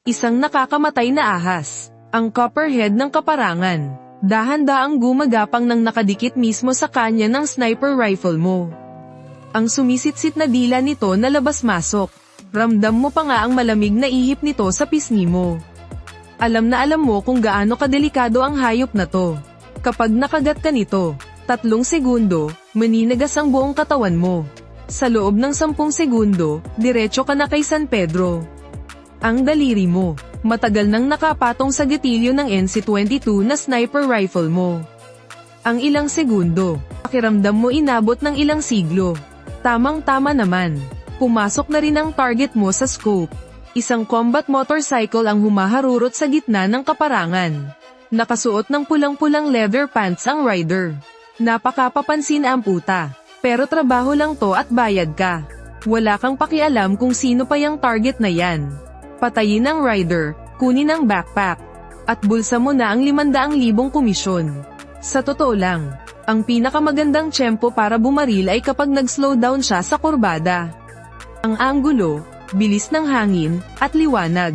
Isang nakakamatay na ahas. Ang copperhead ng kaparangan. Dahan-daang gumagapang nang nakadikit mismo sa kanya ng sniper rifle mo. Ang sumisitsit na dila nito na labas-masok. Ramdam mo pa nga ang malamig na ihip nito sa pisngi mo. Alam na alam mo kung gaano kadelikado ang hayop na to. Kapag nakagat ka nito, 3 segundo, maninagas ang buong katawan mo. Sa loob ng 10 segundo, diretso ka na kay San Pedro. Ang daliri mo, matagal nang nakapatong sa gatilyo ng NC-22 na sniper rifle mo. Ang ilang segundo, pakiramdam mo inabot ng ilang siglo. Tamang-tama naman, pumasok na rin ang target mo sa scope. Isang combat motorcycle ang humaharurot sa gitna ng kaparangan. Nakasuot ng pulang-pulang leather pants ang rider. Napakapapansin ang puta, pero trabaho lang to at bayad ka. Wala kang pakialam kung sino pa yung target na yan. Patayin ang rider, kunin ang backpack, at bulsa mo na ang 500,000 komisyon. Sa totoo lang, ang pinakamagandang tiyempo para bumaril ay kapag nag-slow down siya sa kurbada. Ang anggulo, bilis ng hangin, at liwanag.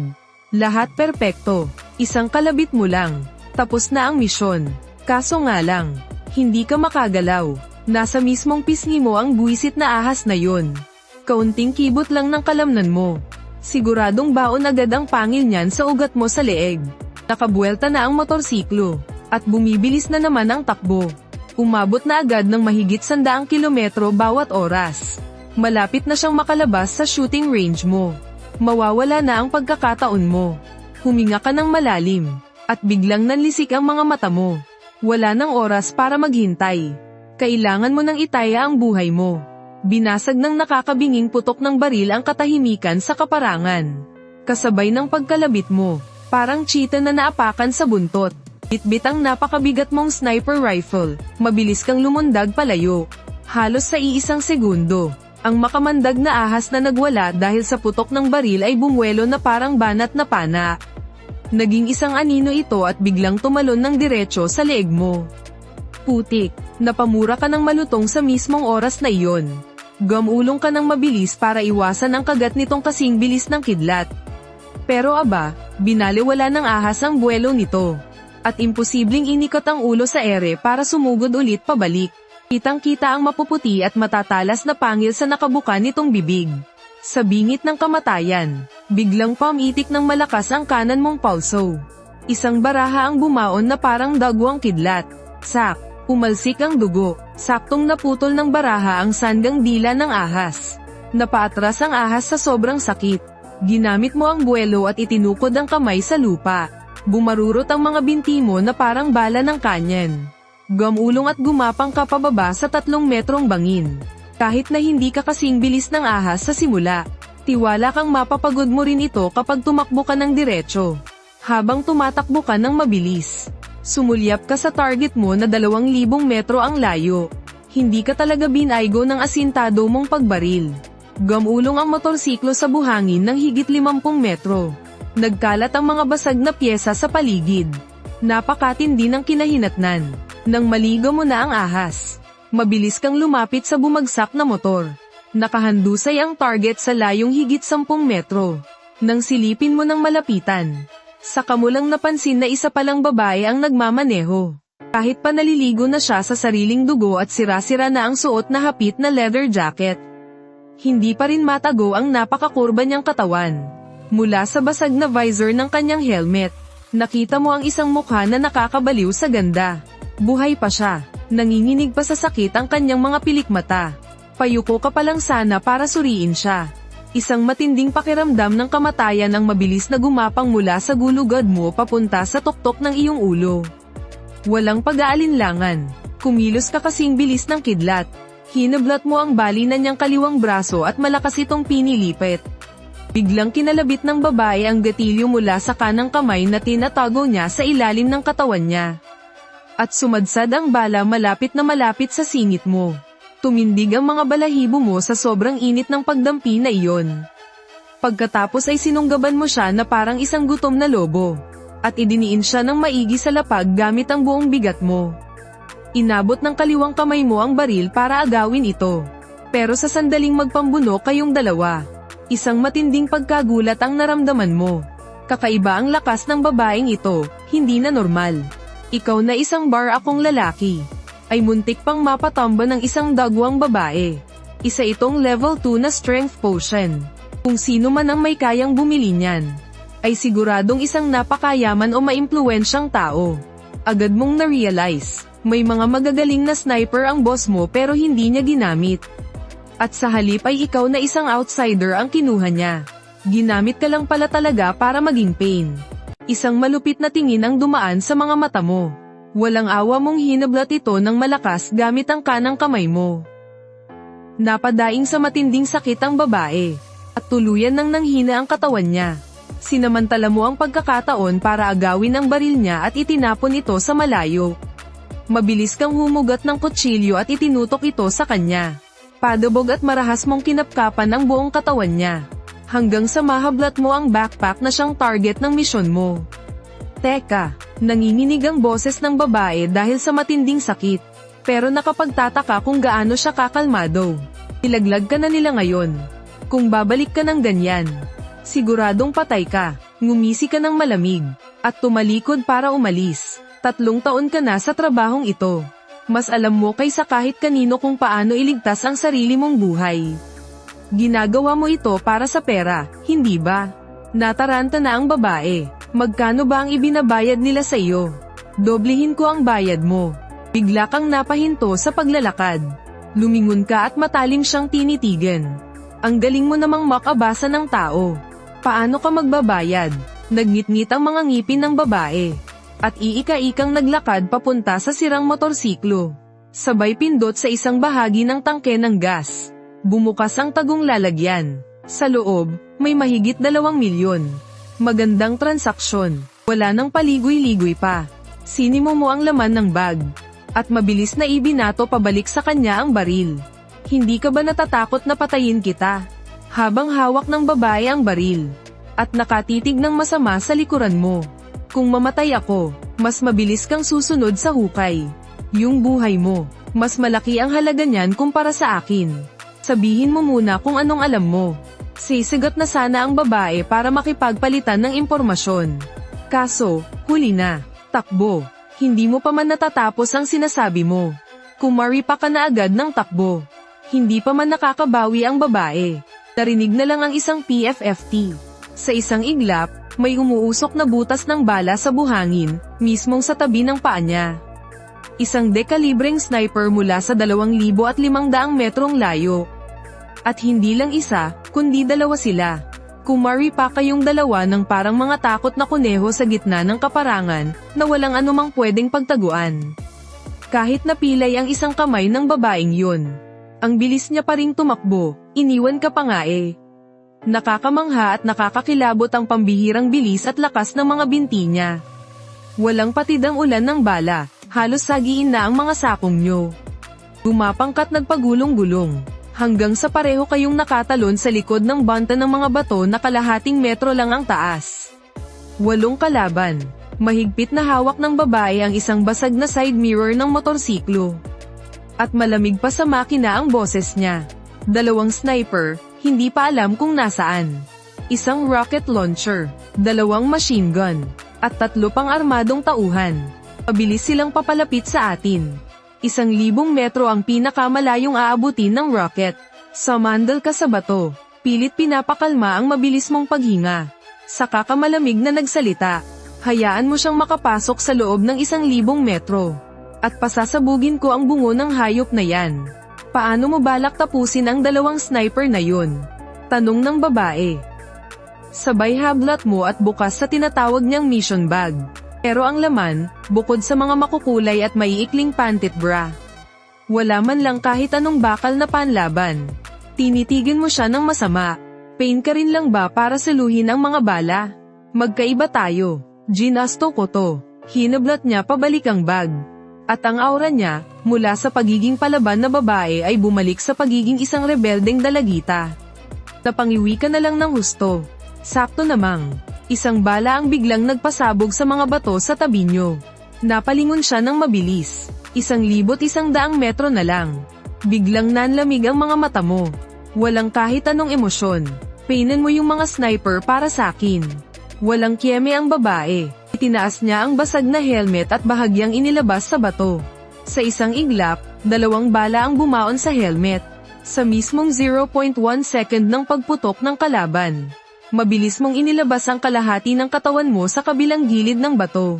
Lahat perpekto. Isang kalabit mo lang. Tapos na ang misyon. Kaso nga lang, hindi ka makagalaw. Nasa mismong pisngi mo ang buwisit na ahas na yun. Kaunting kibot lang ng kalamnan mo. Siguradong baon agad ang pangil niyan sa ugat mo sa leeg. Nakabuelta na ang motorsiklo, at bumibilis na naman ang takbo. Umabot na agad ng mahigit 100 kilometro bawat oras. Malapit na siyang makalabas sa shooting range mo. Mawawala na ang pagkakataon mo. Huminga ka ng malalim, at biglang nanlisik ang mga mata mo. Wala nang oras para maghintay. Kailangan mo nang itaya ang buhay mo. Binasag ng nakakabinging putok ng baril ang katahimikan sa kaparangan. Kasabay ng pagkalabit mo, parang cheetah na naapakan sa buntot. Bitbit ang napakabigat mong sniper rifle, mabilis kang lumundag palayo. Halos sa iisang segundo, ang makamandag na ahas na nagwala dahil sa putok ng baril ay bumuelo na parang banat na pana. Naging isang anino ito at biglang tumalon ng diretso sa leeg mo. Putik, napamura ka ng malutong sa mismong oras na iyon. Gumulong ka ng mabilis para iwasan ang kagat nitong kasing bilis ng kidlat. Pero aba, binaliwala ng ahas ang buwelo nito. At imposibleng inikot ang ulo sa ere para sumugod ulit pabalik. Kitang-kita ang mapuputi at matatalas na pangil sa nakabuka nitong bibig. Sa bingit ng kamatayan, biglang pamitik ng malakas ang kanan mong pulso. Isang baraha ang bumaon na parang dagwang kidlat. Sak! Umalsik ang dugo, saktong naputol ng baraha ang sandang dila ng ahas. Napaatras ang ahas sa sobrang sakit. Ginamit mo ang buwelo at itinukod ang kamay sa lupa. Bumarurot ang mga binti mo na parang bala ng kanyan. Gumulong at gumapang ka pababa sa 3 metrong bangin. Kahit na hindi ka kasing bilis ng ahas sa simula, tiwala kang mapapagod mo rin ito kapag tumakbo ka ng diretso. Habang tumatakbo ka ng mabilis, sumulyap ka sa target mo na 2,000 metro ang layo. Hindi ka talaga binaygo ng asintado mong pagbaril. Gumulong ang motorsiklo sa buhangin ng higit 50 metro. Nagkalat ang mga basag na pyesa sa paligid. Napakatindi ng kinahinatnan. Nang maligo mo na ang ahas, mabilis kang lumapit sa bumagsak na motor. Nakahandusay ang target sa layong higit 10 metro. Nang silipin mo ng malapitan, saka mo lang napansin na isa palang babae ang nagmamaneho. Kahit pa naliligo na siya sa sariling dugo at sira-sira na ang suot na hapit na leather jacket, hindi pa rin matago ang napakakurba niyang katawan. Mula sa basag na visor ng kanyang helmet, nakita mo ang isang mukha na nakakabaliw sa ganda. Buhay pa siya, nanginginig pa sa sakit ang kanyang mga pilikmata. Payuko ka pa lang sana para suriin siya. Isang matinding pakiramdam ng kamatayan ang mabilis na gumapang mula sa gulugad mo papunta sa tuktok ng iyong ulo. Walang pag-aalinlangan, kumilos ka kasing bilis ng kidlat. Hinablat mo ang bali na niyang kaliwang braso at malakas itong pinilipit. Biglang kinalabit ng babae ang gatilyo mula sa kanang kamay na tinatago niya sa ilalim ng katawan niya. At sumadsad ang bala malapit na malapit sa singit mo. Tumindig ang mga balahibo mo sa sobrang init ng pagdampi na iyon. Pagkatapos ay sinunggaban mo siya na parang isang gutom na lobo. At idiniin siya ng maigi sa lapag gamit ang buong bigat mo. Inabot ng kaliwang kamay mo ang baril para agawin ito. Pero sa sandaling magpambuno kayong dalawa, isang matinding pagkagulat ang naramdaman mo. Kakaiba ang lakas ng babaeng ito, hindi na normal. Ikaw na isang bar akong lalaki. Ay muntik pang mapatamba ng isang dagwang babae. Isa itong level 2 na strength potion. Kung sino man ang may kayang bumili niyan, ay siguradong isang napakayaman o maimpluwensyang tao. Agad mong na-realize, may mga magagaling na sniper ang boss mo pero hindi niya ginamit. At sa halip ay ikaw na isang outsider ang kinuha niya. Ginamit ka lang pala talaga para maging pain. Isang malupit na tingin ang dumaan sa mga mata mo. Walang awa mong hinablat ito ng malakas gamit ang kanang kamay mo. Napadaing sa matinding sakit ang babae, at tuluyan nang nanghina ang katawan niya. Sinamantala mo ang pagkakataon para agawin ang baril niya at itinapon ito sa malayo. Mabilis kang humugat ng kutsilyo at itinutok ito sa kanya. Padabog at marahas mong kinapkapan ang buong katawan niya. Hanggang sa mahablat mo ang backpack na siyang target ng misyon mo. Teka, nanginginig ang boses ng babae dahil sa matinding sakit. Pero nakapagtataka kung gaano siya kakalmado. Ilaglag ka na nila ngayon. Kung babalik ka ng ganyan, siguradong patay ka. Ngumisi ka ng malamig, at tumalikod para umalis. 3 taon ka na sa trabahong ito. Mas alam mo kaysa kahit kanino kung paano iligtas ang sarili mong buhay. Ginagawa mo ito para sa pera, hindi ba? Nataranta na ang babae. Magkano ba ang ibinabayad nila sa iyo? Doblehin ko ang bayad mo. Bigla kang napahinto sa paglalakad. Lumingon ka at matalim siyang tinitigan. Ang galing mo namang makabasa ng tao. Paano ka magbabayad? Nagngit-ngit ang mga ngipin ng babae. At iika-ikang naglakad papunta sa sirang motorsiklo. Sabay pindot sa isang bahagi ng tangke ng gas. Bumukas ang tagong lalagyan. Sa loob, may mahigit 2 milyon. Magandang transaksyon. Wala nang paligoy-ligoy pa. Sinimo mo ang laman ng bag. At mabilis na ibinato pabalik sa kanya ang baril. Hindi ka ba natatakot na patayin kita? Habang hawak ng babae ang baril. At nakatitig ng masama sa likuran mo. Kung mamatay ako, mas mabilis kang susunod sa hukay. Yung buhay mo, mas malaki ang halaga niyan kumpara sa akin. Sabihin mo muna kung anong alam mo. Sisigat na sana ang babae para makipagpalitan ng impormasyon. Kaso, huli na. Takbo. Hindi mo pa man natatapos ang sinasabi mo. Kumari pa ka na agad ng takbo. Hindi pa man nakakabawi ang babae. Narinig na lang ang isang PFFT. Sa isang iglap, may umuusok na butas ng bala sa buhangin, mismong sa tabi ng paa niya. Isang dekalibreng sniper mula sa 2,500 metrong layo. At hindi lang isa, kundi 2 sila. Kumari pa kayong 2 ng parang mga takot na kuneho sa gitna ng kaparangan, na walang anumang pwedeng pagtaguan. Kahit napilay ang isang kamay ng babaeng yun. Ang bilis niya pa ring tumakbo, iniwan ka pa nga eh. Nakakamangha at nakakakilabot ang pambihirang bilis at lakas ng mga binti niya. Walang patid ang ulan ng bala, halos sagiin na ang mga sakong nyo. Gumapangkat nagpagulong-gulong, hanggang sa pareho kayong nakatalon sa likod ng banta ng mga bato na kalahating metro lang ang taas. 8 kalaban, mahigpit na hawak ng babae ang isang basag na side mirror ng motorsiklo. At malamig pa sa makina ang boses niya. 2 sniper, hindi pa alam kung nasaan. Isang rocket launcher, 2 machine gun, at 3 pang armadong tauhan. Pabilis silang papalapit sa atin. 1,000 metro ang pinakamalayong aabutin ng rocket. Sumandal ka sa bato. Pilit pinapakalma ang mabilis mong paghinga. Saka ka malamig na nagsalita. Hayaan mo siyang makapasok sa loob ng 1,000 metro. At pasasabugin ko ang bungo ng hayop na yan. Paano mo balak tapusin ang 2 sniper na yun? Tanong ng babae. Sabay hablat mo at bukas sa tinatawag niyang mission bag. Pero ang laman, bukod sa mga makukulay at maiikling pantit bra, wala man lang kahit anong bakal na panlaban. Tinitigan mo siya ng masama. Pain ka rin lang ba para saluhin ang mga bala? Magkaiba tayo. Ginasto ko to. Hinablat niya pabalik ang bag. At ang aura niya, mula sa pagiging palaban na babae ay bumalik sa pagiging isang rebeldeng dalagita. Napangiwi ka na lang ng husto. Sakto namang, 1 bala ang biglang nagpasabog sa mga bato sa tabi niyo. Napalingon siya ng mabilis. 1,100 metro na lang. Biglang nanlamig ang mga mata mo. Walang kahit anong emosyon. Painan mo yung mga sniper para sa akin. Walang kiyeme ang babae. Itinaas niya ang basag na helmet at bahagyang inilabas sa bato. Sa isang iglap, 2 bala ang bumaon sa helmet. Sa mismong 0.1 second ng pagputok ng kalaban. Mabilis mong inilabas ang kalahati ng katawan mo sa kabilang gilid ng bato.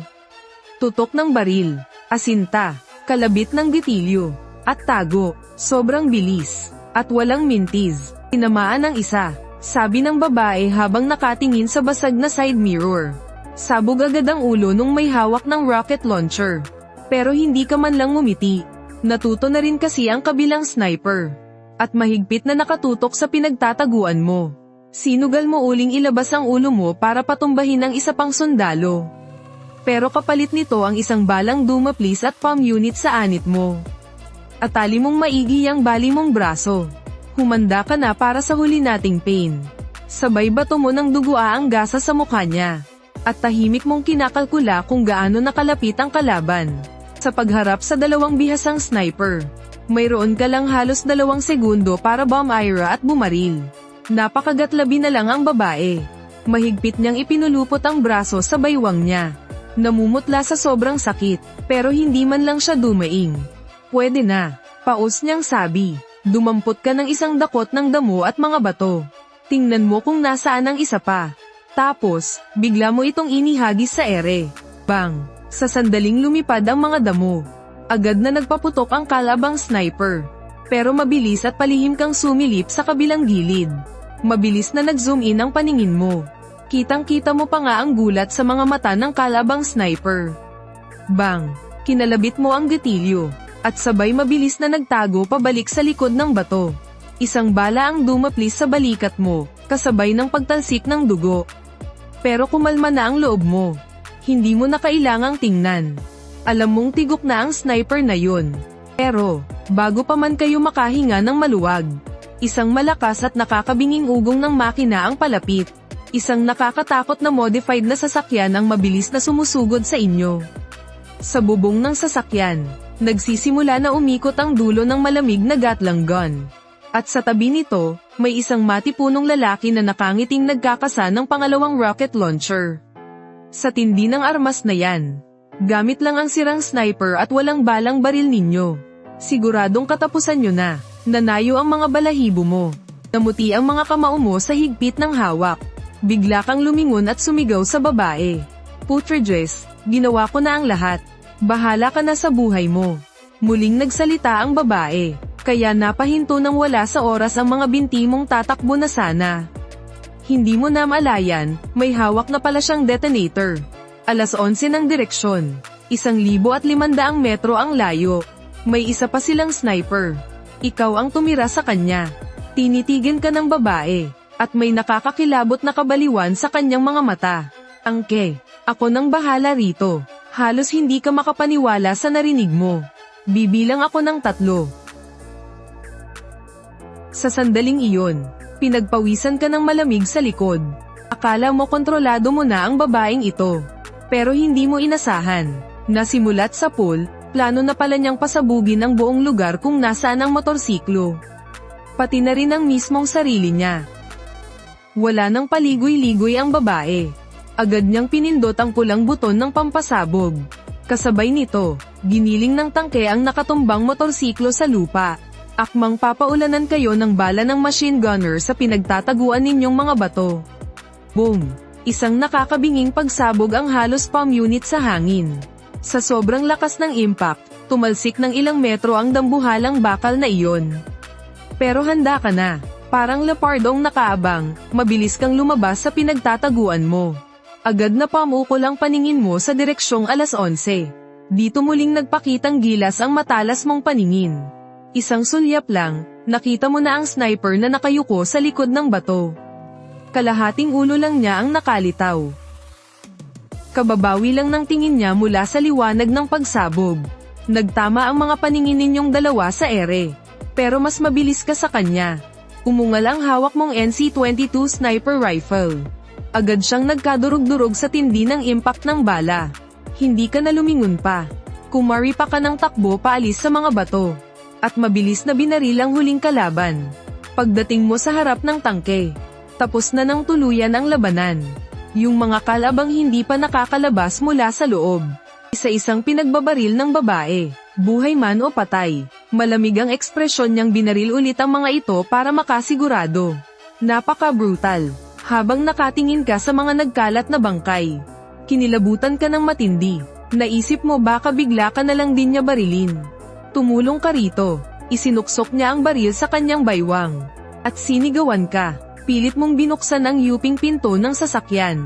Tutok ng baril, asinta, kalabit ng gitilyo, at tago, sobrang bilis, at walang mintiz. Tinamaan ang isa, sabi ng babae habang nakatingin sa basag na side mirror. Sabog agad ang ulo nung may hawak ng rocket launcher. Pero hindi ka man lang ngumiti. Natuto na rin kasi ang kabilang sniper. At mahigpit na nakatutok sa pinagtataguan mo. Sinugal mo uling ilabas ang ulo mo para patumbahin ang isa pang sundalo. Pero kapalit nito ang isang balang dumaplis at palm unit sa anit mo. Atali mong maigi ang bali mong braso. Humanda ka na para sa huli nating pain. Sabay bato mo ng dugua ang gasa sa mukha niya. At tahimik mong kinakalkula kung gaano nakalapit ang kalaban. Sa pagharap sa 2 bihasang sniper, mayroon ka lang halos 2 segundo para bomb Ira at bumaril. Napakagatlabi na lang ang babae. Mahigpit niyang ipinulupot ang braso sa baywang niya. Namumutla sa sobrang sakit, pero hindi man lang siya dumaing. Pwede na, paus niyang sabi. Dumampot ka ng isang dakot ng damo at mga bato. Tingnan mo kung nasaan ang isa pa. Tapos, bigla mo itong inihagis sa ere. Bang! Sa sandaling lumipad ang mga damo. Agad na nagpaputok ang kalabang sniper. Pero mabilis at palihim kang sumilip sa kabilang gilid. Mabilis na nag-zoom in ang paningin mo. Kitang-kita mo pa nga ang gulat sa mga mata ng kalabang sniper. Bang! Kinalabit mo ang gatilyo. At sabay mabilis na nagtago pabalik sa likod ng bato. Isang bala ang dumaplis sa balikat mo, kasabay ng pagtalsik ng dugo. Pero kumalma na ang loob mo. Hindi mo na kailangang tingnan. Alam mong tigok na ang sniper na yun. Pero, bago pa man kayo makahinga ng maluwag, isang malakas at nakakabinging ugong ng makina ang palapit. Isang nakakatakot na modified na sasakyan ang mabilis na sumusugod sa inyo. Sa bubong ng sasakyan, nagsisimula na umikot ang dulo ng malamig na Gatling gun. At sa tabi nito, may isang matipunong lalaki na nakangiting nagkakasa ng pangalawang rocket launcher. Sa tindi ng armas na yan, gamit lang ang sirang sniper at walang balang baril ninyo. Siguradong katapusan nyo na, nanayo ang mga balahibo mo. Namuti ang mga kamao mo sa higpit ng hawak. Bigla kang lumingon at sumigaw sa babae. Putrejess, ginawa ko na ang lahat. Bahala ka na sa buhay mo. Muling nagsalita ang babae. Kaya napahinto nang wala sa oras ang mga binti mong tatakbo na sana. Hindi mo na malayan, may hawak na pala siyang detonator. 11:00 ng direksyon. 1,500 metro ang layo. May isa pa silang sniper. Ikaw ang tumira sa kanya. Tinitigan ka ng babae, at may nakakakilabot na kabaliwan sa kanyang mga mata. Angke, ako nang bahala rito. Halos hindi ka makapaniwala sa narinig mo. Bibilang ako ng 3. Sa sandaling iyon, pinagpawisan ka ng malamig sa likod. Akala mo kontrolado mo na ang babaeng ito. Pero hindi mo inasahan. Nasimulat sa pool, plano na pala niyang pasabugin ang buong lugar kung nasaan ang motorsiklo. Pati na rin ang mismong sarili niya. Wala nang paligoy-ligoy ang babae. Agad niyang pinindot ang pulang buton ng pampasabog. Kasabay nito, giniling ng tangke ang nakatumbang motorsiklo sa lupa. Akmang papaulanan kayo ng bala ng machine gunner sa pinagtataguan ninyong mga bato. Boom! Isang nakakabinging pagsabog ang halos palm unit sa hangin. Sa sobrang lakas ng impact, tumalsik ng ilang metro ang dambuhalang bakal na iyon. Pero handa ka na. Parang leopardong nakaabang, mabilis kang lumabas sa pinagtataguan mo. Agad na pamukol ang paningin mo sa direksyong 11:00. Dito muling nagpakitang gilas ang matalas mong paningin. Isang sulyap lang, nakita mo na ang sniper na nakayuko sa likod ng bato. Kalahating ulo lang niya ang nakalitaw. Kababawi lang ng tingin niya mula sa liwanag ng pagsabog. Nagtama ang mga paningin ninyong dalawa sa ere. Pero mas mabilis ka sa kanya. Umungal ang hawak mong NC-22 sniper rifle. Agad siyang nagkadurog-durog sa tindi ng impact ng bala. Hindi ka na lumingon pa. Kumari pa ka ng takbo paalis sa mga bato. At mabilis na binaril ang huling kalaban. Pagdating mo sa harap ng tangke, tapos na ng tuluyan ang labanan. Yung mga kalabang hindi pa nakakalabas mula sa loob. Isa-isang pinagbabaril ng babae, buhay man o patay. Malamig ang ekspresyon niyang binaril ulit ang mga ito para makasigurado. Napaka-brutal. Habang nakatingin ka sa mga nagkalat na bangkay, kinilabutan ka ng matindi. Naisip mo baka bigla ka na lang din niya barilin. Tumulong ka rito. Isinuksok niya ang baril sa kanyang baywang. At sinigawan ka. Pilit mong binuksan ang yuping pinto ng sasakyan.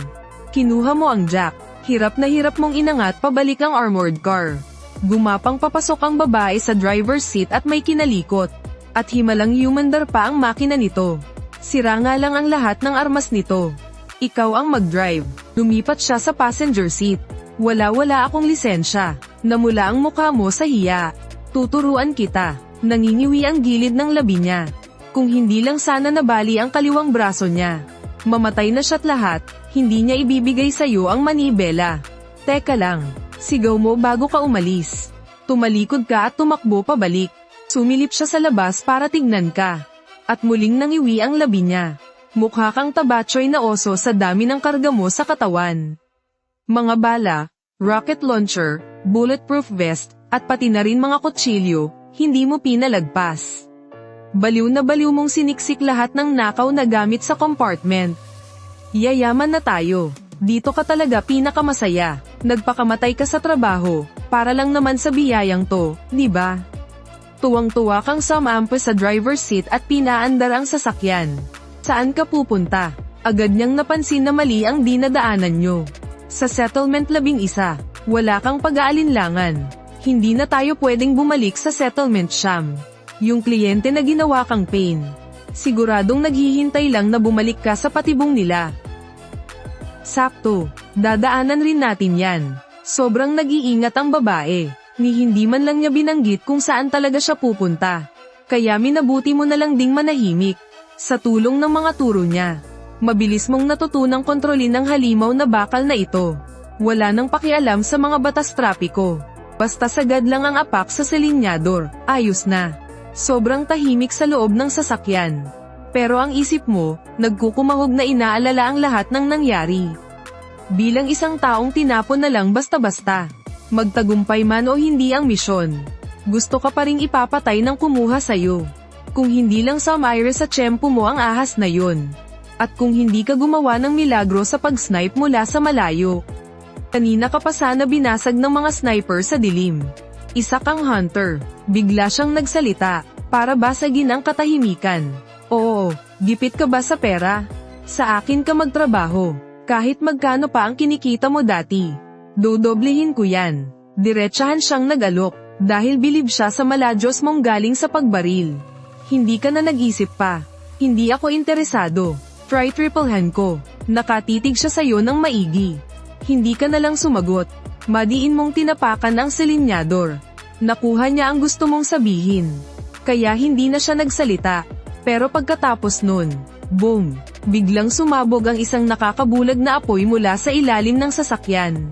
Kinuha mo ang jack. Hirap na hirap mong inangat pabalik ang armored car. Gumapang papasok ang babae sa driver's seat at may kinalikot. At himalang humandar pa ang makina nito. Sira nga lang ang lahat ng armas nito. Ikaw ang mag-drive. Lumipat siya sa passenger seat. Wala akong lisensya. Namula ang mukha mo sa hiya. Tuturuan kita. Nangingiwi ang gilid ng labi niya. Kung hindi lang sana nabali ang kaliwang braso niya. Mamatay na siya't lahat, hindi niya ibibigay sa'yo ang manibela. Teka lang, sigaw mo bago ka umalis. Tumalikod ka at tumakbo pabalik. Sumilip siya sa labas para tignan ka. At muling nangiwi ang labi niya. Mukha kang tabatsoy na oso sa dami ng karga mo sa katawan. Mga bala, rocket launcher, bulletproof vest, at pati na rin mga kutsilyo, hindi mo pinalagpas. Baliw na baliw mong siniksik lahat ng nakaw na gamit sa compartment. Yayaman na tayo. Dito ka talaga pinakamasaya. Nagpakamatay ka sa trabaho, para lang naman sa biyayang to, di ba? Tuwang-tuwa kang sumampa sa driver's seat at pinaandar ang sasakyan. Saan ka pupunta? Agad niyang napansin na mali ang dinadaanan nyo. Sa settlement 11, wala kang pag-aalinlangan. Hindi na tayo pwedeng bumalik sa settlement sham. Yung kliyente na ginawa kang pain. Siguradong naghihintay lang na bumalik ka sa patibong nila. Sakto, dadaanan rin natin yan. Sobrang nag-iingat ang babae. Ni hindi man lang niya binanggit kung saan talaga siya pupunta. Kaya minabuti mo na lang ding manahimik. Sa tulong ng mga turo niya, mabilis mong natutunang kontrolin ang halimaw na bakal na ito. Wala nang pakialam sa mga batas trapiko. Basta sagad lang ang apak sa silinyador, ayos na. Sobrang tahimik sa loob ng sasakyan. Pero ang isip mo, nagkukumahog na inaalala ang lahat ng nangyari. Bilang isang taong tinapon na lang basta-basta. Magtagumpay man o hindi ang misyon. Gusto ka pa ring ipapatay ng kumuha sa'yo. Kung hindi lang sumire sa tiyempo mo ang ahas na yun. At kung hindi ka gumawa ng milagro sa pag-snipe mula sa malayo. Kanina ka pa sana binasag ng mga sniper sa dilim. Isa kang hunter. Bigla siyang nagsalita, para basagin ang katahimikan. Oo, gipit ka ba sa pera? Sa akin ka magtrabaho. Kahit magkano pa ang kinikita mo dati. Dodoblehin ko yan. Diretsahan siyang nag-alok, dahil bilib siya sa maladyos mong galing sa pagbaril. Hindi ka na nag-isip pa. Hindi ako interesado. Try triplehan ko. Nakatitig siya sa'yo ng maigi. Hindi ka na lang sumagot. Madiin mong tinapakan ang silinyador. Nakuha niya ang gusto mong sabihin. Kaya hindi na siya nagsalita. Pero pagkatapos nun, boom, biglang sumabog ang isang nakakabulag na apoy mula sa ilalim ng sasakyan.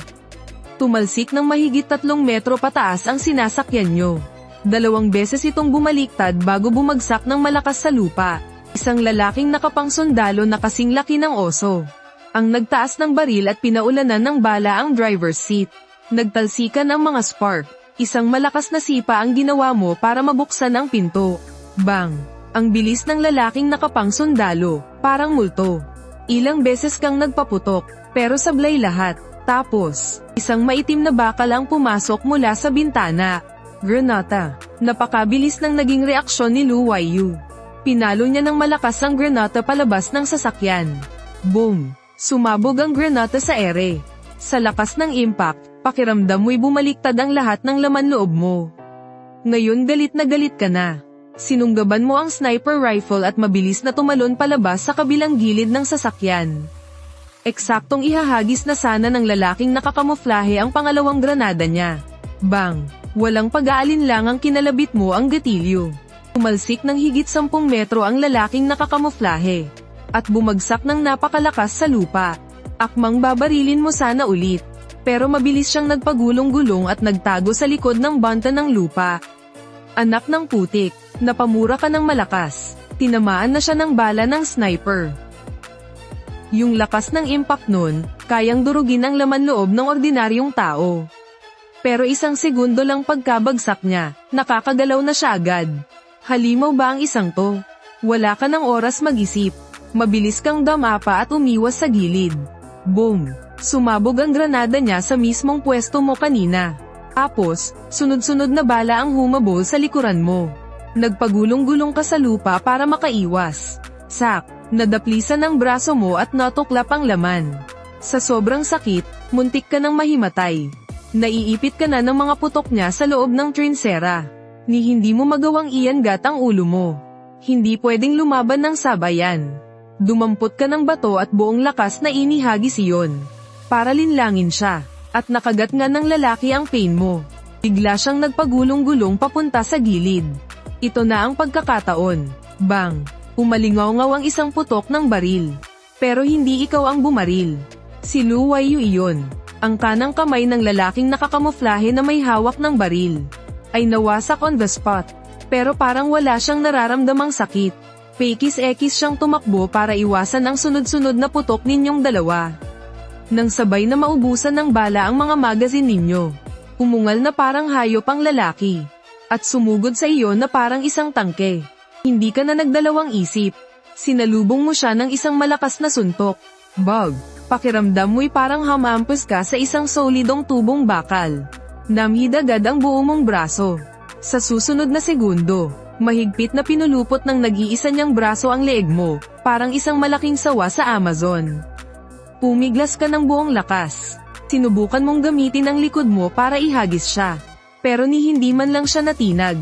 Tumalsik ng mahigit 3 metro pataas ang sinasakyan nyo. 2 beses itong bumaliktad bago bumagsak ng malakas sa lupa. Isang lalaking nakapangsundalo na kasing laki ng oso. Ang nagtaas ng baril at pinaulanan ng bala ang driver's seat. Nagtalsikan ang mga spark. Isang malakas na sipa ang ginawa mo para mabuksan ang pinto. Bang! Ang bilis ng lalaking nakapangsundalo, parang multo. Ilang beses kang nagpaputok, pero sablay lahat. Tapos, isang maitim na bakal ang pumasok mula sa bintana. Granata. Napakabilis ng naging reaksyon ni Lu Waiyu. Pinalo niya ng malakas ang granata palabas ng sasakyan. Boom! Sumabog ang granata sa ere. Sa lakas ng impact, pakiramdam mo'y bumaliktad ang lahat ng laman loob mo. Ngayon galit ka na. Sinunggaban mo ang sniper rifle at mabilis na tumalon palabas sa kabilang gilid ng sasakyan. Eksaktong ihahagis na sana ng lalaking nakakamuflahe ang pangalawang granada niya. Bang! Walang pag-aalinlangang kinalabit mo ang gatilyo. Tumalsik ng higit 10 metro ang lalaking nakakamuflahe. At bumagsak ng napakalakas sa lupa. Akmang babarilin mo sana ulit. Pero mabilis siyang nagpagulong-gulong at nagtago sa likod ng banta ng lupa. Anak ng putik, napamura ka ng malakas. Tinamaan na siya ng bala ng sniper. Yung lakas ng impact nun, kayang durugin ang laman loob ng ordinaryong tao. Pero isang segundo lang pagkabagsak niya, nakakagalaw na siya agad. Halimaw ba ang isang to? Wala ka ng oras mag-isip. Mabilis kang damapa at umiwas sa gilid. Boom! Sumabog ang granada niya sa mismong pwesto mo kanina. Tapos, sunod-sunod na bala ang humabol sa likuran mo. Nagpagulong-gulong ka sa lupa para makaiwas. Sak! Nadaplisan ang braso mo at natuklap ang laman. Sa sobrang sakit, muntik ka nang mahimatay. Naiipit ka na ng mga putok niya sa loob ng trinsera. Ni hindi mo magawang iangat ang ulo mo. Hindi pwedeng lumaban ng sabayan. Dumampot ka ng bato at buong lakas na inihagis iyon. Para linlangin siya. At nakagat nga ng lalaki ang pain mo. Bigla siyang nagpagulong-gulong papunta sa gilid. Ito na ang pagkakataon. Bang! Umalingaw-ngaw ang isang putok ng baril. Pero hindi ikaw ang bumaril. Si Lu Waiyu iyon. Ang kanang kamay ng lalaking nakakamuflahe na may hawak ng baril. Ay nawasak on the spot. Pero parang wala siyang nararamdamang sakit. Pekis-ekis siyang tumakbo para iwasan ang sunod-sunod na putok ninyong dalawa. Nang sabay na maubusan ng bala ang mga magazine ninyo. Umungal na parang hayop ang lalaki. At sumugod sa iyo na parang isang tangke. Hindi ka na nagdalawang isip. Sinalubong mo siya ng isang malakas na suntok. Bug! Pakiramdam mo'y parang hamampus ka sa isang solidong tubong bakal. Namhid agad ang buo mong braso. Sa susunod na segundo, mahigpit na pinulupot ng nag-iisa niyang braso ang leeg mo, parang isang malaking sawa sa Amazon. Pumiglas ka ng buong lakas. Sinubukan mong gamitin ang likod mo para ihagis siya. Pero ni hindi man lang siya natinag.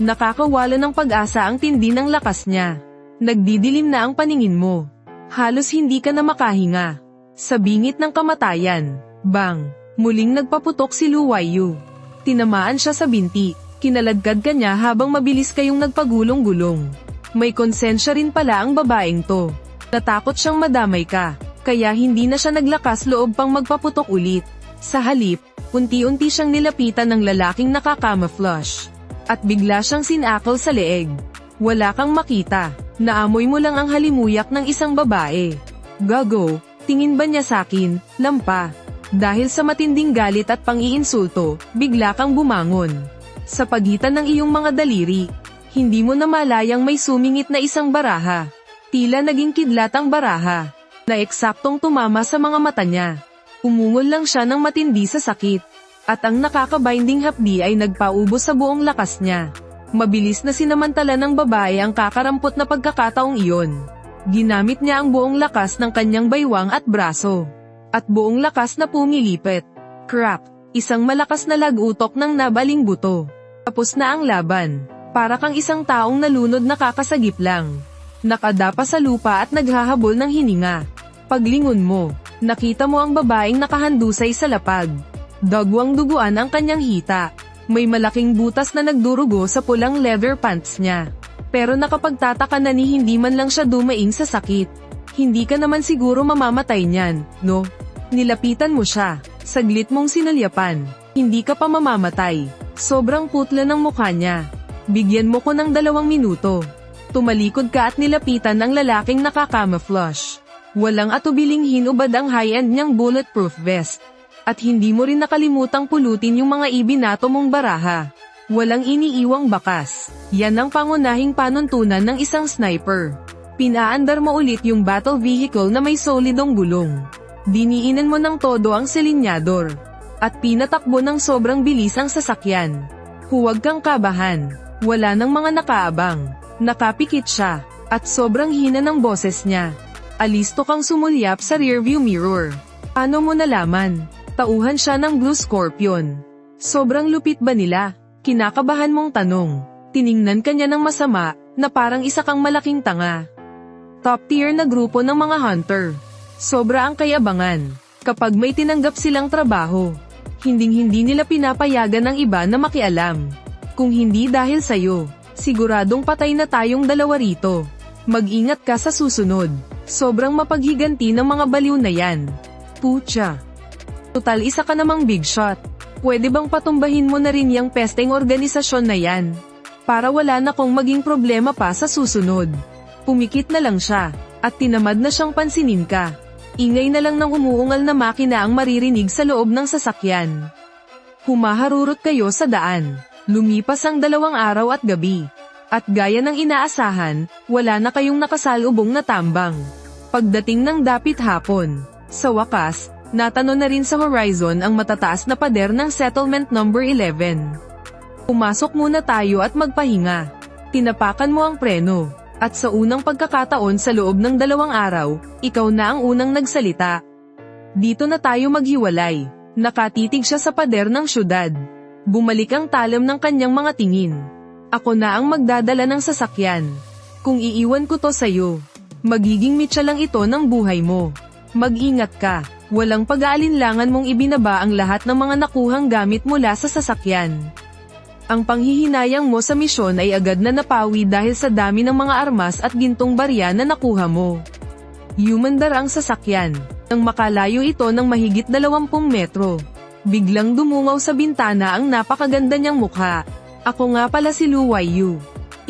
Nakakawala ng pag-asa ang tindi ng lakas niya. Nagdidilim na ang paningin mo. Halos hindi ka na makahinga. Sa bingit ng kamatayan, bang! Muling nagpaputok si Lu Waiyu. Tinamaan siya sa binti. Kinaladkad ka niya habang mabilis kayong nagpagulong-gulong. May konsensya rin pala ang babaeng to. Natakot siyang madamay ka. Kaya hindi na siya naglakas loob pang magpaputok ulit. Sa halip, unti-unti siyang nilapitan ng lalaking nakakamouflage. At bigla siyang sinakal sa leeg. Wala kang makita. Naamoy mo lang ang halimuyak ng isang babae. Gago, tingin ba niya sakin, lampa? Dahil sa matinding galit at pang-iinsulto, bigla kang bumangon. Sa pagitan ng iyong mga daliri, hindi mo na malayang may sumingit na isang baraha. Tila naging kidlat ang baraha, na eksaktong tumama sa mga mata niya. Umungol lang siya ng matindi sa sakit. At ang nakakabinding hapdi ay nagpaubos sa buong lakas niya. Mabilis na sinamantala ng babae ang kakarampot na pagkakataong iyon. Ginamit niya ang buong lakas ng kanyang baywang at braso. At buong lakas na pumilipit. Crack! Isang malakas na lagutok ng nabaling buto. Tapos na ang laban. Para kang isang taong nalunod na kakasagip lang. Nakadapa sa lupa at naghahabol ng hininga. Paglingon mo, nakita mo ang babaeng nakahandusay sa lapag. Dagwang duguan ang kanyang hita. May malaking butas na nagdurugo sa pulang leather pants niya. Pero nakapagtataka na ni hindi man lang siya dumaing sa sakit. Hindi ka naman siguro mamamatay niyan, no? Nilapitan mo siya. Saglit mong sinalyapan. Hindi ka pa mamamatay. Sobrang putla ng mukha niya. Bigyan mo ko ng 2 minuto. Tumalikod ka at nilapitan ng lalaking nakakamouflage. Walang atubiling hinubad ang high-end niyang bulletproof vest. At hindi mo rin nakalimutang pulutin yung mga ibinato mong baraha. Walang iniiwang bakas. Yan ang pangunahing panuntunan ng isang sniper. Pinaandar mo ulit yung battle vehicle na may solidong gulong. Diniinan mo ng todo ang silinyador. At pinatakbo ng sobrang bilis ang sasakyan. Huwag kang kabahan. Wala nang mga nakaabang. Nakapikit siya. At sobrang hina ng boses niya. Alisto kang sumulyap sa rearview mirror. Ano mo nalaman? Tauhan siya ng Blue Scorpion. Sobrang lupit ba nila? Kinakabahan mong tanong. Tiningnan ka niya ng masama, na parang isa kang malaking tanga. Top tier na grupo ng mga hunter. Sobra ang kayabangan. Kapag may tinanggap silang trabaho, hinding-hindi nila pinapayagan ng iba na makialam. Kung hindi dahil sa'yo, siguradong patay na tayong 2 rito. Mag-ingat ka sa susunod. Sobrang mapaghiganti ng mga baliw na yan. Pucha. Total isa ka namang big shot. Pwede bang patumbahin mo na rin yung pesteng organisasyon na yan? Para wala na kong maging problema pa sa susunod. Pumikit na lang siya, at tinamad na siyang pansinin ka. Ingay na lang ng umuungal na makina ang maririnig sa loob ng sasakyan. Humaharurot kayo sa daan. Lumipas ang 2 araw at gabi. At gaya ng inaasahan, wala na kayong nakasalubong na tambang. Pagdating ng dapit hapon, sa wakas, natano na rin sa horizon ang matataas na pader ng settlement number 11. Pumasok muna tayo at magpahinga. Tinapakan mo ang preno. At sa unang pagkakataon sa loob ng 2 araw, ikaw na ang unang nagsalita. Dito na tayo maghiwalay. Nakatitig siya sa pader ng syudad. Bumalik ang talam ng kanyang mga tingin. Ako na ang magdadala ng sasakyan. Kung iiwan ko to sa'yo, magiging mitsa lang ito ng buhay mo. Mag-ingat ka, walang pag-aalinlangan mong ibinaba ang lahat ng mga nakuhang gamit mula sa sasakyan. Ang panghihinayang mo sa misyon ay agad na napawi dahil sa dami ng mga armas at gintong barya na nakuha mo. Humandar ang sasakyan. Nang makalayo ito ng mahigit 20 metro. Biglang dumungaw sa bintana ang napakaganda niyang mukha. Ako nga pala si Lu Waiyu.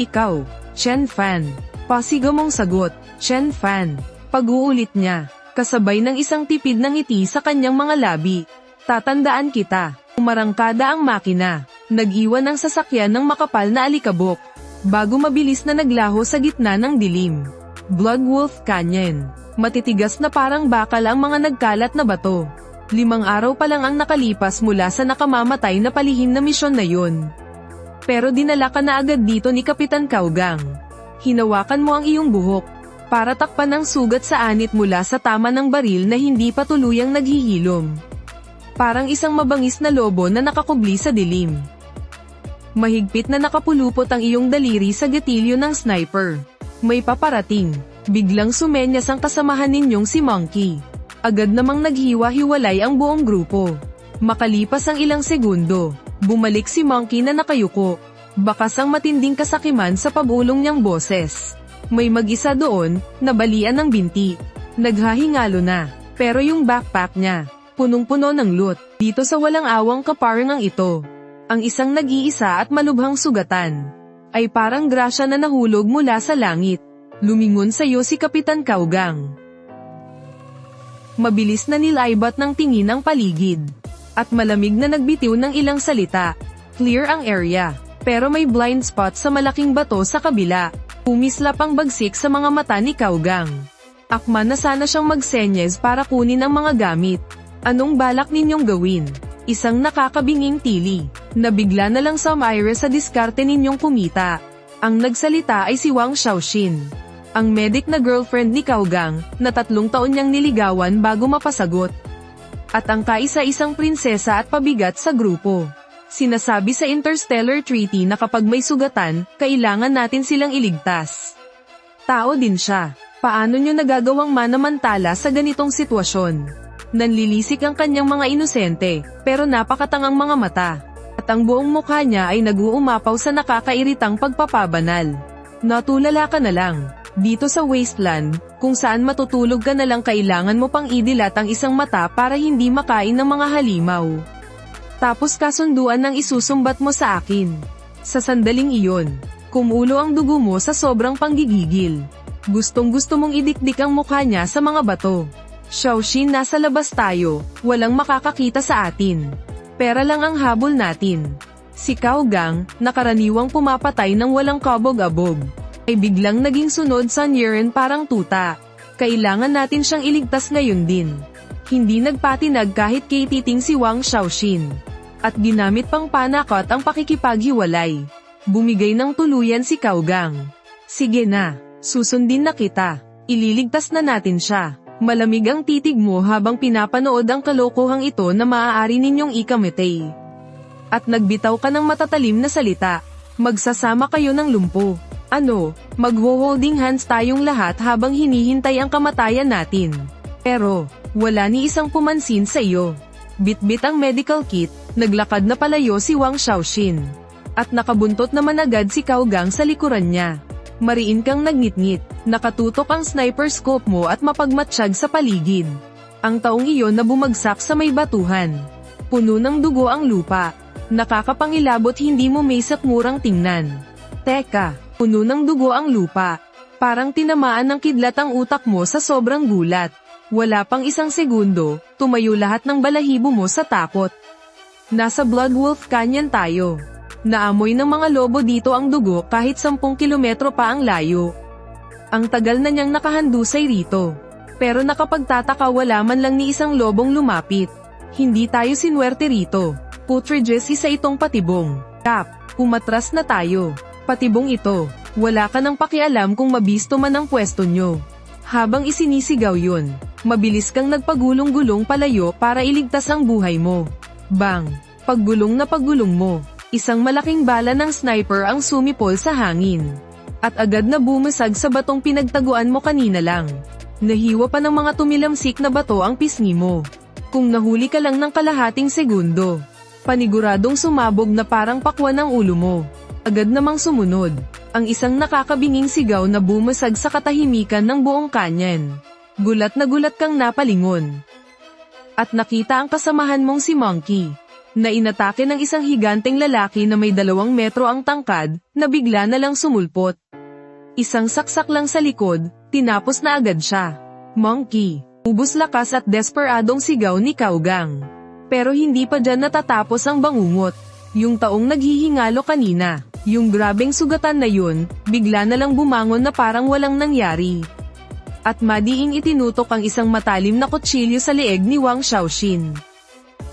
Ikaw, Chen Fan. Pasigaw mong sagot, Chen Fan. Pag-uulit niya, kasabay ng isang tipid ng ngiti sa kanyang mga labi. Tatandaan kita. Umarangkada ang makina. Nag-iwan ang sasakyan ng makapal na alikabok. Bago mabilis na naglaho sa gitna ng dilim. Blood Wolf Canyon. Matitigas na parang bakal ang mga nagkalat na bato. 5 araw pa lang ang nakalipas mula sa nakamamatay na palihim na misyon na yun. Pero dinala ka na agad dito ni Kapitan Kaugang. Hinawakan mo ang iyong buhok. Para takpan ang sugat sa anit mula sa tama ng baril na hindi pa tuluyang naghihilom. Parang isang mabangis na lobo na nakakubli sa dilim. Mahigpit na nakapulupot ang iyong daliri sa gatilyo ng sniper. May paparating. Biglang sumenyas ang kasamahan ninyong si Monkey. Agad namang naghiwa-hiwalay ang buong grupo. Makalipas ang ilang segundo, bumalik si Monkey na nakayuko. Bakas ang matinding kasakiman sa pabulong niyang boses. May mag-isa doon, nabalian ng binti. Naghahingalo na, pero yung backpack niya, punong-puno ng loot. Dito sa walang awang kaparangang ito, ang isang nag-iisa at malubhang sugatan, ay parang grasya na nahulog mula sa langit. Lumingon sa'yo si Kapitan Kaugang. Mabilis na nilaibat ng tingin ang paligid. At malamig na nagbitiw ng ilang salita. Clear ang area, pero may blind spot sa malaking bato sa kabila. Umislap ang bagsik sa mga mata ni Kaugang. Akma na sana siyang magsenyes para kunin ang mga gamit. Anong balak ninyong gawin? Isang nakakabinging tili, na bigla na lang sumire sa diskarte ninyong kumita. Ang nagsalita ay si Wang Xiaoxin, ang medic na girlfriend ni Kaugang, na 3 taon niyang niligawan bago mapasagot. At ang kaisa-isang prinsesa at pabigat sa grupo. Sinasabi sa Interstellar Treaty na kapag may sugatan, kailangan natin silang iligtas. Tao din siya. Paano nyo nagagawang manamantala sa ganitong sitwasyon? Nanlilisik ang kanyang mga inosente, pero napakatangang mga mata. At ang buong mukha niya ay nag-uumapaw sa nakakairitang pagpapabanal. Natulala ka na lang. Dito sa wasteland, kung saan matutulog ka na lang kailangan mo pang idilat ang isang mata para hindi makain ng mga halimaw. Tapos kasunduan ng isusumbat mo sa akin. Sa sandaling iyon, kumulo ang dugo mo sa sobrang panggigigil. Gustong-gusto mong idikdik ang mukha niya sa mga bato. Xiaoxin, nasa labas tayo, walang makakakita sa atin. Pera lang ang habol natin. Si Kaugang, na karaniwang pumapatay ng walang kabog-abog, ay biglang naging sunod sa Niren parang tuta. Kailangan natin siyang iligtas ngayon din. Hindi nagpatinag kahit kay titing si Wang Xiaoxin. At ginamit pang panakot ang pakikipaghiwalay. Bumigay ng tuluyan si Kaugang. Sige na, susundin na kita. Ililigtas na natin siya. Malamig ang titig mo habang pinapanood ang kalokohang ito na maaari ninyong ikamitay. At nagbitaw ka ng matatalim na salita. Magsasama kayo ng lumpo. Ano, magwo-holding hands tayong lahat habang hinihintay ang kamatayan natin. Pero, wala ni isang pumansin sa iyo. Bitbit ang medical kit, naglakad na palayo si Wang Xiaoxin. At nakabuntot naman agad si Kaugang sa likuran niya. Mariin kang nagnitngit, nakatutok ang sniper scope mo at mapagmatsyag sa paligid. Ang taong iyon na bumagsak sa may batuhan. Puno ng dugo ang lupa. Nakakapangilabot, hindi mo may sakmurang tingnan. Teka, puno ng dugo ang lupa. Parang tinamaan ng kidlat ang utak mo sa sobrang gulat. Wala pang isang segundo, tumayo lahat ng balahibo mo sa takot. Nasa Blood Wolf Canyon tayo. Naamoy ng mga lobo dito ang dugo kahit 10 kilometro pa ang layo. Ang tagal na niyang nakahandusay rito. Pero nakapagtataka wala man lang ni isang lobong lumapit. Hindi tayo sinwerte rito. Putriges isa itong patibong. Kap, umatras na tayo. Patibong ito. Wala ka nang pakialam kung mabisto man ang pwesto nyo. Habang isinisigaw yun, mabilis kang nagpagulong-gulong palayo para iligtas ang buhay mo. Bang! Paggulong na paggulong mo. Isang malaking bala ng sniper ang sumipol sa hangin. At agad na bumasag sa batong pinagtaguan mo kanina lang. Nahiwa pa ng mga tumilamsik na bato ang pisngi mo. Kung nahuli ka lang ng kalahating segundo, paniguradong sumabog na parang pakwan ang ulo mo. Agad namang sumunod ang isang nakakabinging sigaw na bumasag sa katahimikan ng buong kanyan. Gulat na gulat kang napalingon. At nakita ang kasamahan mong si Monkey, na inatake ng isang higanteng lalaki na may 2 metro ang tangkad, na bigla na lang sumulpot. Isang saksak lang sa likod, tinapos na agad siya. Monkey, ubos lakas at desperadong sigaw ni Kaugang. Pero hindi pa dyan natatapos ang bangungot. Yung taong naghihingalo kanina, yung grabeng sugatan na yun, bigla na lang bumangon na parang walang nangyari. At madiing itinutok ang isang matalim na kutsilyo sa leeg ni Wang Xiaoxin.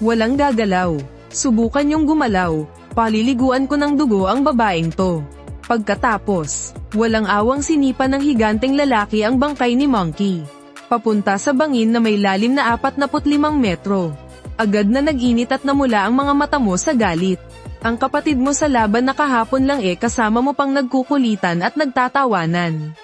Walang gagalaw. Subukan yung gumalaw. Paliliguan ko ng dugo ang babaeng to. Pagkatapos, walang awang sinipa ng higanteng lalaki ang bangkay ni Monkey. Papunta sa bangin na may lalim na 45 metro. Agad na nag-init at namula ang mga mata mo sa galit. Ang kapatid mo sa laban na kahapon lang kasama mo pang nagkukulitan at nagtatawanan.